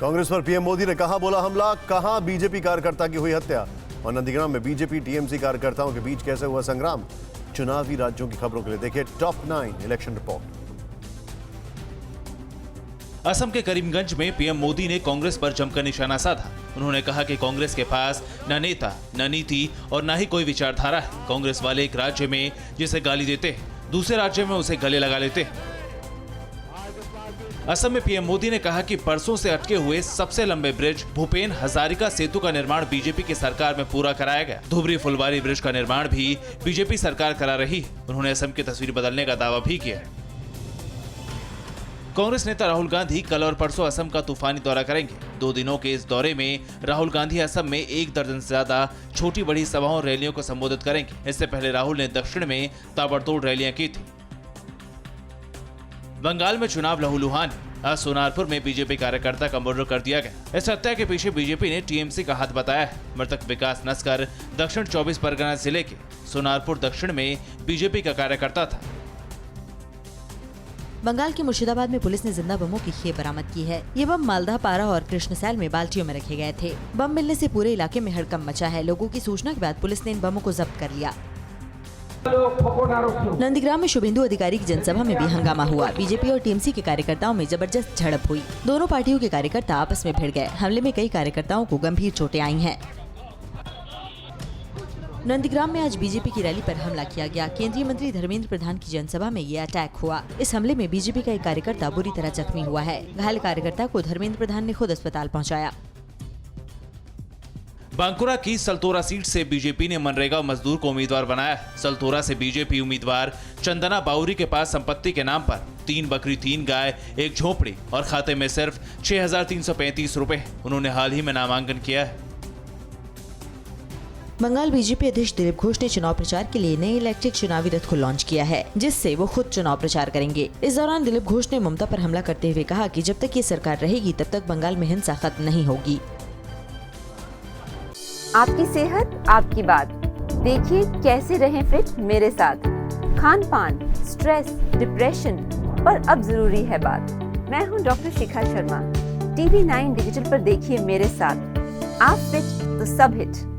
कांग्रेस पर पीएम मोदी ने कहा बोला हमला, कहा बीजेपी कार्यकर्ता की हुई हत्या। और नंदीग्राम में बीजेपी टीएमसी कार्यकर्ताओं के बीच कैसे हुआ संग्राम। चुनावी राज्यों की खबरों के लिए देखिए टॉप 9 इलेक्शन रिपोर्ट। असम के करीमगंज में पीएम मोदी ने कांग्रेस पर जमकर निशाना साधा। उन्होंने कहा कि कांग्रेस के पास न नेता, न नीति और न ही कोई विचारधारा है। कांग्रेस वाले एक राज्य में जिसे गाली देते हैं, दूसरे राज्य में उसे गले लगा लेते हैं। असम में पीएम मोदी ने कहा कि परसों से अटके हुए सबसे लंबे ब्रिज भूपेन हजारिका सेतु का निर्माण बीजेपी की सरकार में पूरा कराया गया। धुबरी फुलबारी ब्रिज का निर्माण भी बीजेपी सरकार करा रही है। उन्होंने असम की तस्वीर बदलने का दावा भी किया। कांग्रेस नेता राहुल गांधी कल और परसों असम का तूफानी दौरा करेंगे। 2 दिनों के इस दौरे में राहुल गांधी असम में 1 दर्जन से ज्यादा छोटी बड़ी सभाओं और रैलियों को संबोधित करेंगे। इससे पहले राहुल ने दक्षिण में ताबड़तोड़ रैलियां की थी। बंगाल में चुनाव लहूलुहान। आज सोनारपुर में बीजेपी कार्यकर्ता का मर्डर कर दिया गया। इस हत्या के पीछे बीजेपी ने टीएमसी का हाथ बताया है। मृतक विकास नस्कर दक्षिण 24 परगना जिले के सोनारपुर दक्षिण में बीजेपी का कार्यकर्ता था। बंगाल के मुर्शिदाबाद में पुलिस ने जिंदा बमों की खेप बरामद की है। ये बम मालदा, पारा और कृष्णसैल में बाल्टियों में रखे गए थे। बम मिलने से पूरे इलाके में हड़कंप मचा है। लोगों की सूचना के बाद पुलिस ने इन बमों को जब्त कर लिया। नंदीग्राम में शुभेंदु अधिकारी की जनसभा में भी हंगामा हुआ। बीजेपी और टीएमसी के कार्यकर्ताओं में जबरदस्त झड़प हुई। दोनों पार्टियों के कार्यकर्ता आपस में भिड़ गए। हमले में कई कार्यकर्ताओं को गंभीर चोटें आई हैं। नंदीग्राम में आज बीजेपी की रैली पर हमला किया गया। केंद्रीय मंत्री धर्मेंद्र प्रधान की जनसभा में ये अटैक हुआ। इस हमले में बीजेपी का एक कार्यकर्ता बुरी तरह जख्मी हुआ है। घायल कार्यकर्ता को धर्मेंद्र प्रधान ने खुद अस्पताल पहुंचाया। बांकुरा की सलतोरा सीट से बीजेपी ने मनरेगा मजदूर को उम्मीदवार बनाया है। सलतोरा से बीजेपी उम्मीदवार चंदना बाउरी के पास संपत्ति के नाम पर 3 बकरी, 3 गाय, 1 झोपड़ी और खाते में सिर्फ 6,335 रुपए। उन्होंने हाल ही में नामांकन किया है। बंगाल बीजेपी अध्यक्ष दिलीप घोष ने चुनाव प्रचार के लिए नए इलेक्ट्रिक चुनावी रथ को लॉन्च किया है, जिससे वो खुद चुनाव प्रचार करेंगे। इस दौरान दिलीप घोष ने ममता पर हमला करते हुए कहा कि जब तक ये सरकार रहेगी तब तक बंगाल में हिंसा खत्म नहीं होगी। आपकी सेहत आपकी बात। देखिए कैसे रहें फिट मेरे साथ। खान पान, स्ट्रेस, डिप्रेशन पर अब जरूरी है बात। मैं हूं doctor Shikha Sharma. TV9 digital पर देखिए मेरे साथ। आप फिट तो सब हिट।